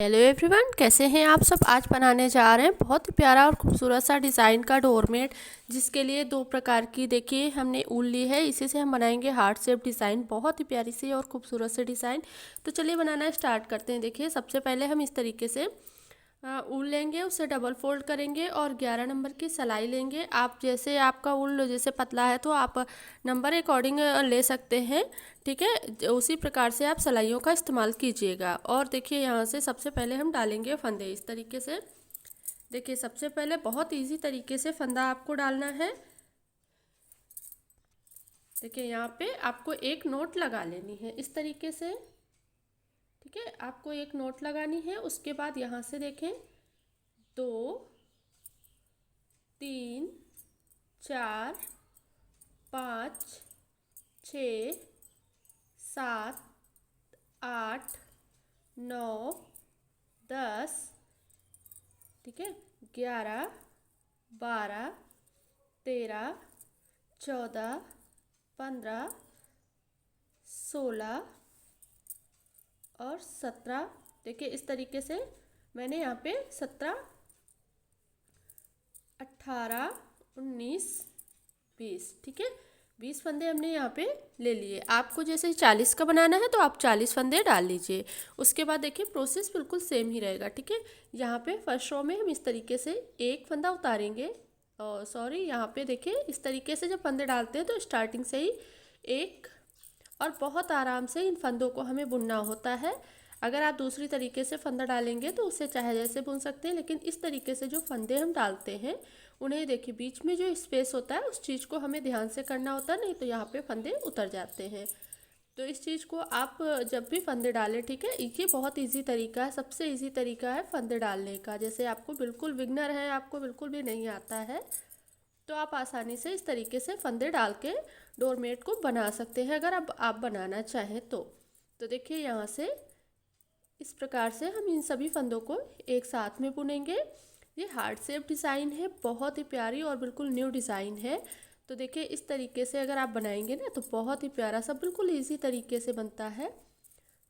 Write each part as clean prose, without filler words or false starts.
Hello everyone, कैसे हैं आप सब। आज बनाने जा रहे हैं बहुत ही प्यारा और खूबसूरत सा डिज़ाइन का डोरमेट, जिसके लिए दो प्रकार की देखिए हमने ऊन ली है। इसी से हम बनाएंगे हार्ट शेप डिज़ाइन, बहुत ही प्यारी सी और खूबसूरत से डिज़ाइन। तो चलिए बनाना स्टार्ट करते हैं। देखिए सबसे पहले हम इस तरीके से ऊन लेंगे, उसे डबल फोल्ड करेंगे और 11 नंबर की सिलाई लेंगे। आप जैसे आपका ऊन जैसे पतला है तो आप नंबर अकॉर्डिंग ले सकते हैं, ठीक है। उसी प्रकार से आप सिलाइयों का इस्तेमाल कीजिएगा। और देखिए यहाँ से सबसे पहले हम डालेंगे फंदे इस तरीके से। देखिए सबसे पहले बहुत इजी तरीके से फंदा आपको डालना है। देखिए यहाँ पे आपको एक नोट लगा लेनी है इस तरीके से, ठीक है। आपको एक नोट लगानी है। उसके बाद यहाँ से देखें 2 3 4 5 6 7 8 9 10, ठीक है, 11 12 13 14 15 16 और 17। देखिए इस तरीके से मैंने यहाँ पे 17 18 19 20, ठीक है, 20 फंदे हमने यहाँ पे ले लिए। आपको जैसे 40 का बनाना है तो आप 40 फंदे डाल लीजिए। उसके बाद देखिए प्रोसेस बिल्कुल सेम ही रहेगा, ठीक है। यहाँ पे फर्स्ट रो में हम इस तरीके से एक फंदा उतारेंगे, और सॉरी यहाँ पे देखिए इस तरीके से जब फंदे डालते हैं तो स्टार्टिंग से ही एक, और बहुत आराम से इन फंदों को हमें बुनना होता है। अगर आप दूसरी तरीके से फंदा डालेंगे तो उसे चाहे जैसे बुन सकते हैं, लेकिन इस तरीके से जो फंदे हम डालते हैं उन्हें देखिए बीच में जो स्पेस होता है उस चीज़ को हमें ध्यान से करना होता है, नहीं तो यहाँ पे फंदे उतर जाते हैं। तो इस चीज़ को आप जब भी फंदे डालें, ठीक है, ये बहुत इजी तरीका है, सबसे इजी तरीका है फंदे डालने का। जैसे आपको बिल्कुल बिगनर है, आपको बिल्कुल भी नहीं आता है, तो आप आसानी से इस तरीके से फंदे डाल के डोरमेट को बना सकते हैं, अगर आप बनाना चाहें तो देखिए यहाँ से इस प्रकार से हम इन सभी फंदों को एक साथ में बुनेंगे। ये हार्ट शेप डिज़ाइन है, बहुत ही प्यारी और बिल्कुल न्यू डिज़ाइन है। तो देखिए इस तरीके से अगर आप बनाएंगे ना तो बहुत ही प्यारा सा बिल्कुल इजी तरीके से बनता है।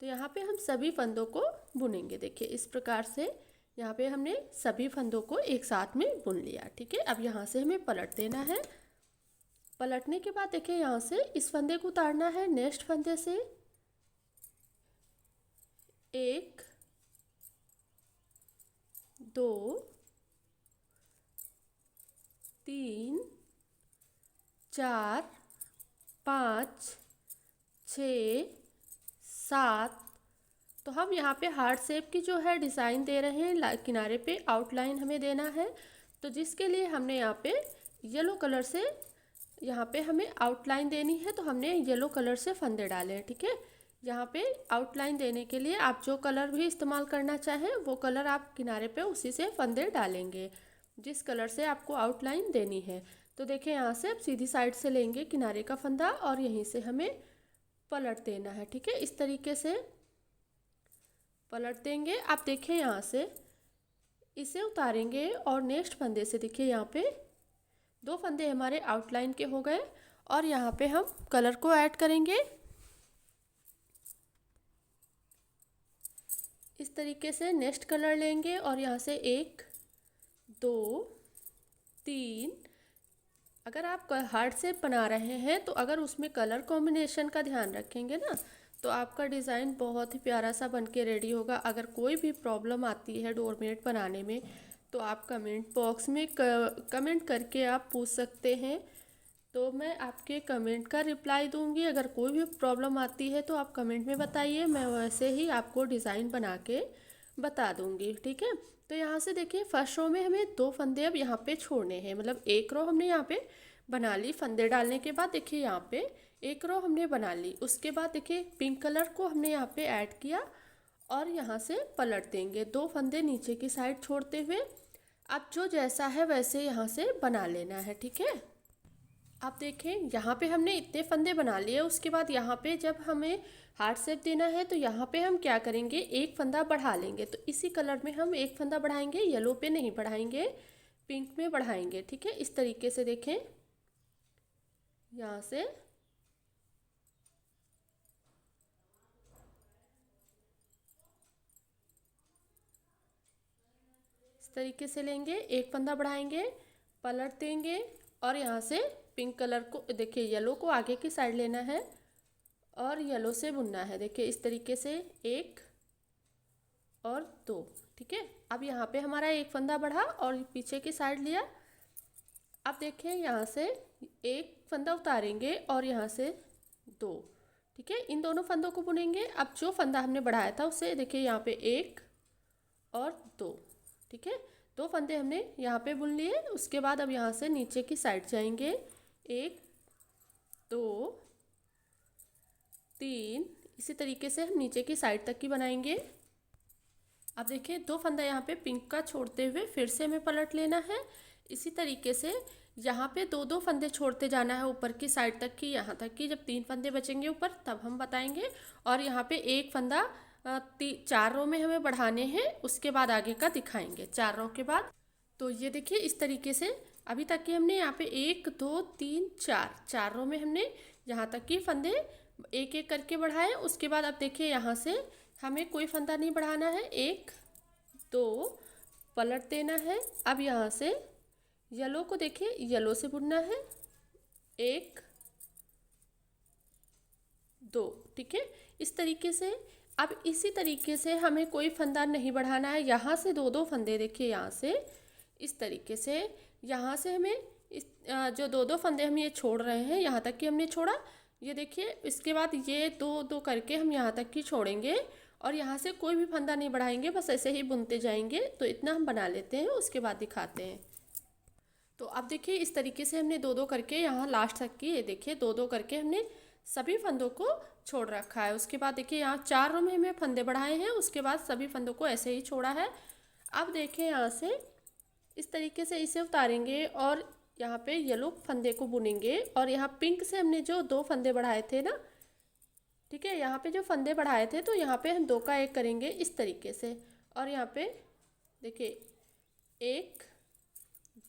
तो यहाँ पे हम सभी फंदों को बुनेंगे। देखिए इस प्रकार से यहाँ पे हमने सभी फंदों को एक साथ में बुन लिया, ठीक है। अब यहाँ से हमें पलट देना है। पलटने के बाद देखिए यहाँ से इस फंदे को उतारना है नेक्स्ट फंदे से। 1 2 3 4 5 6 7। तो हम यहाँ पे हार्ट शेप की जो है डिज़ाइन दे रहे हैं, किनारे पे आउटलाइन हमें देना है। तो जिसके लिए हमने यहाँ पे येलो कलर से यहाँ पे हमें आउटलाइन देनी है, तो हमने येलो कलर से फंदे डाले हैं, ठीक है। यहाँ पे आउटलाइन देने के लिए आप जो कलर भी इस्तेमाल करना चाहें वो कलर आप किनारे पे उसी से फंदे डालेंगे जिस कलर से आपको आउटलाइन देनी है। तो देखिए यहाँ से आप सीधी साइड से लेंगे किनारे का फंदा और यहीं से हमें पलट देना है, ठीक है। इस तरीके से पलट देंगे। आप देखिए यहाँ से इसे उतारेंगे और नेक्स्ट फंदे से देखिए यहाँ पे 2 फंदे हमारे आउटलाइन के हो गए, और यहाँ पे हम कलर को ऐड करेंगे इस तरीके से। नेक्स्ट कलर लेंगे और यहाँ से 1 2 3। अगर आप हार्ट शेप बना रहे हैं तो अगर उसमें कलर कॉम्बिनेशन का ध्यान रखेंगे ना तो आपका डिज़ाइन बहुत ही प्यारा सा बन के रेडी होगा। अगर कोई भी प्रॉब्लम आती है डोरमेट बनाने में तो आप कमेंट बॉक्स में कमेंट करके आप पूछ सकते हैं, तो मैं आपके कमेंट का रिप्लाई दूंगी। अगर कोई भी प्रॉब्लम आती है तो आप कमेंट में बताइए, मैं वैसे ही आपको डिज़ाइन बना के बता दूंगी, ठीक है। तो यहाँ से देखिए फर्स्ट रो में हमें 2 फंदे अब यहाँ पे छोड़ने हैं, मतलब एक रो हमने यहाँ पे बना ली फंदे डालने के बाद। देखिए यहाँ पे एक रो हमने बना ली। उसके बाद देखिए पिंक कलर को हमने यहाँ पे ऐड किया और यहाँ से पलट देंगे 2 फंदे नीचे की साइड छोड़ते हुए। अब जो जैसा है वैसे यहाँ से बना लेना है, ठीक है। आप देखें यहाँ पे हमने इतने फंदे बना लिए। उसके बाद यहाँ पे जब हमें हार्ट शेप देना है तो यहाँ पे हम क्या करेंगे, एक फंदा बढ़ा लेंगे। तो इसी कलर में हम एक फंदा बढ़ाएंगे, येलो पे नहीं बढ़ाएंगे, पिंक में बढ़ाएंगे, ठीक है। इस तरीके से देखें यहाँ से तरीके से लेंगे, एक फंदा बढ़ाएंगे, पलट देंगे और यहाँ से पिंक कलर को देखिए येलो को आगे की साइड लेना है और येलो से बुनना है। देखिए इस तरीके से 1 और 2, ठीक है। अब यहाँ पे हमारा एक फंदा बढ़ा और पीछे की साइड लिया। अब देखिए यहाँ से एक फंदा उतारेंगे और यहाँ से 2, ठीक है। इन दोनों फंदों को बुनेंगे। अब जो फंदा हमने बढ़ाया था उसे देखिए यहाँ पे 1 और 2, ठीक है। 2 फंदे हमने यहाँ पे बुन लिए। उसके बाद अब यहाँ से नीचे की साइड जाएंगे, 1 2 3, इसी तरीके से हम नीचे की साइड तक की बनाएंगे। अब देखिए 2 फंदा यहाँ पे पिंक का छोड़ते हुए फिर से हमें पलट लेना है। इसी तरीके से यहाँ पे 2-2 फंदे छोड़ते जाना है ऊपर की साइड तक की, यहाँ तक कि जब 3 फंदे बचेंगे ऊपर तब हम बताएंगे। और यहाँ पे एक फंदा 4 रो में हमें बढ़ाने हैं, उसके बाद आगे का दिखाएंगे 4 रो के बाद। तो ये देखिए इस तरीके से अभी तक कि हमने यहाँ पे 1 2 3 4 रो में हमने यहाँ तक कि फंदे एक एक करके बढ़ाए। उसके बाद अब देखिए यहाँ से हमें कोई फंदा नहीं बढ़ाना है, 1 2 पलट देना है। अब यहाँ से येलो को देखिए येलो से बुनना है, 1 2, ठीक है। इस तरीके से अब इसी तरीके से हमें कोई फंदा नहीं बढ़ाना है। यहाँ से 2-2 फंदे देखिए यहाँ से इस तरीके से, यहाँ से हमें इस जो 2-2 फंदे हम ये छोड़ रहे हैं यहाँ तक कि हमने छोड़ा, ये देखिए। इसके बाद ये 2-2 करके हम यहाँ तक की छोड़ेंगे और यहाँ से कोई भी फंदा नहीं बढ़ाएंगे, बस ऐसे ही बुनते जाएंगे। तो इतना हम बना लेते हैं, उसके बाद दिखाते हैं। तो अब देखिए इस तरीके से हमने 2-2 करके यहाँ लास्ट तक की, ये देखिए 2-2 करके हमने सभी फंदों को छोड़ रखा है। उसके बाद देखिए यहाँ 4 रो में हमें फंदे बढ़ाए हैं, उसके बाद सभी फंदों को ऐसे ही छोड़ा है। अब देखिए यहाँ से इस तरीके से इसे उतारेंगे और यहाँ पे येलो फंदे को बुनेंगे और यहाँ पिंक से हमने जो 2 फंदे बढ़ाए थे ना, ठीक है, यहाँ पे जो फंदे बढ़ाए थे तो यहाँ पे हम 2 का 1 करेंगे इस तरीके से। और यहाँ पे देखिए 1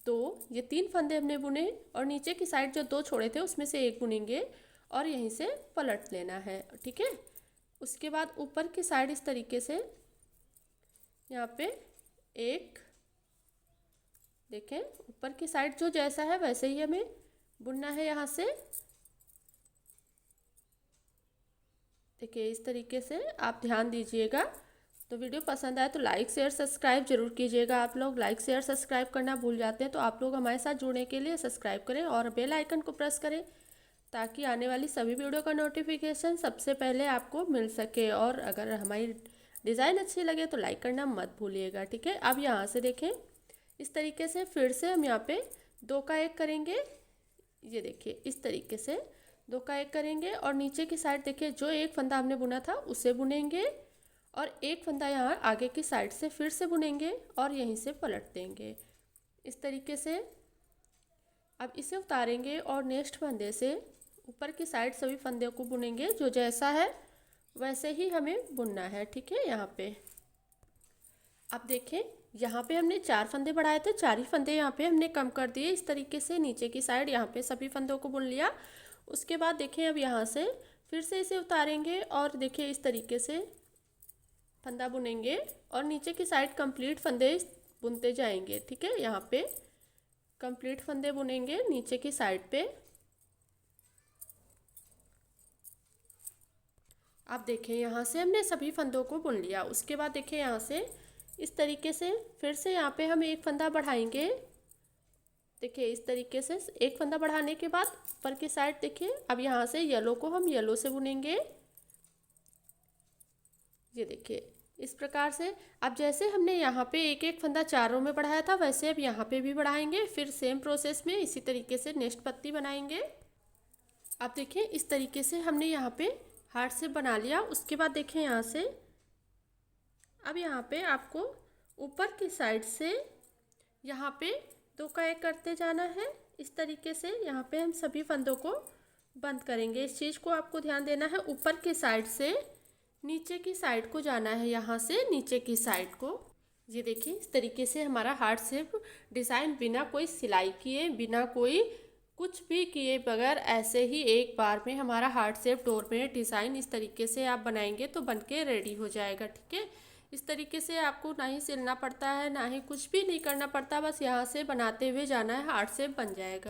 2, ये 3 फंदे हमने बुने और नीचे की साइड जो 2 छोड़े थे उसमें से 1 बुनेंगे और यहीं से पलट लेना है, ठीक है। उसके बाद ऊपर की साइड इस तरीके से यहाँ पे 1, देखें ऊपर की साइड जो जैसा है वैसे ही हमें बुनना है। यहाँ से देखिए इस तरीके से आप ध्यान दीजिएगा। तो वीडियो पसंद आए तो लाइक शेयर सब्सक्राइब जरूर कीजिएगा। आप लोग लाइक शेयर सब्सक्राइब करना भूल जाते हैं, तो आप लोग हमारे साथ जुड़ने के लिए सब्सक्राइब करें और बेल आइकन को प्रेस करें ताकि आने वाली सभी वीडियो का नोटिफिकेशन सबसे पहले आपको मिल सके। और अगर हमारी डिज़ाइन अच्छी लगे तो लाइक करना मत भूलिएगा, ठीक है। अब यहाँ से देखें इस तरीके से फिर से हम यहाँ पे 2 का 1 करेंगे, ये देखिए इस तरीके से 2 का 1 करेंगे और नीचे की साइड देखिए जो एक फंदा हमने बुना था उसे बुनेंगे और एक फंदा यहाँ आगे की साइड से फिर से बुनेंगे और यहीं से पलट देंगे इस तरीके से। अब इसे उतारेंगे और नेक्स्ट फंदे से ऊपर की साइड सभी फंदे को बुनेंगे, जो जैसा है वैसे ही हमें बुनना है, ठीक है। यहाँ पे अब देखें यहाँ पे हमने 4 फंदे बढ़ाए थे, 4 ही फंदे यहाँ पे हमने कम कर दिए इस तरीके से। नीचे की साइड यहाँ पे सभी फंदों को बुन लिया। उसके बाद देखें अब यहाँ से फिर से इसे उतारेंगे और देखिए इस तरीके से फंदा बुनेंगे और नीचे की साइड कंप्लीट फंदे बुनते जाएंगे, ठीक है। यहाँ पे कंप्लीट फंदे बुनेंगे नीचे की साइड पे। अब देखें यहाँ से हमने सभी फंदों को बुन लिया। उसके बाद देखिए यहाँ से इस तरीके से फिर से यहाँ पे हम एक फंदा बढ़ाएंगे। देखिए इस तरीके से एक फंदा बढ़ाने के बाद ऊपर की साइड देखिए अब यहाँ से येलो को हम येलो से बुनेंगे, ये देखिए इस प्रकार से। अब जैसे हमने यहाँ पे एक एक फंदा 4 रो में बढ़ाया था वैसे अब यहाँ पे भी बढ़ाएंगे, फिर सेम प्रोसेस में इसी तरीके से नेक्स्ट पत्ती बनाएंगे। अब देखिए इस तरीके से हमने यहाँ पे हार्ट शेप बना लिया। उसके बाद देखें यहाँ से अब यहाँ पे आपको ऊपर की साइड से यहाँ पे 2 का 1 करते जाना है इस तरीके से। यहाँ पे हम सभी फंदों को बंद करेंगे, इस चीज़ को आपको ध्यान देना है। ऊपर की साइड से नीचे की साइड को जाना है, यहाँ से नीचे की साइड को। ये देखिए इस तरीके से हमारा हार्ट शेप डिज़ाइन बिना कोई सिलाई किए, बिना कोई कुछ भी किए बगैर ऐसे ही एक बार में हमारा हार्ट शेप डोरमेट डिज़ाइन इस तरीके से आप बनाएंगे तो बनके रेडी हो जाएगा, ठीक है। इस तरीके से आपको ना ही सिलना पड़ता है, ना ही कुछ भी नहीं करना पड़ता, बस यहाँ से बनाते हुए जाना है, हार्ट शेप बन जाएगा।